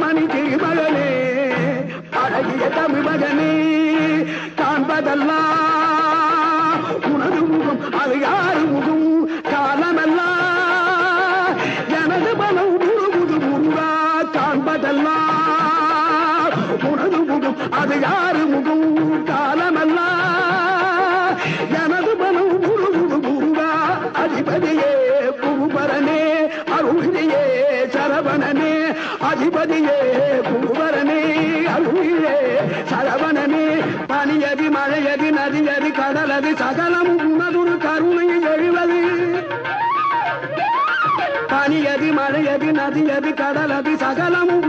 மணி திருமகனே அழகிய தமிழ் மகனே காண்பதெல்லாம் உனது முகம் அது யாரு முகம் காலமெல்லாம் எனது மனம் முழுமுது முருகா காண்பதெல்லாம் உனது முகம் அது யாரு முகம் காலமெல்லாம் எனது மனம் முழுமுது முருகா அதிபதியே புகுபரனே அருளியே சரவணனே அதிபதியே புகுபரனே அருளியே சரவணனே பனியதி மழையதி நதியதி கடலது சகலமும் உனதுரு கருணையில் எழுவது பனியதி மழையதி நதியதி கடலது சகலமும்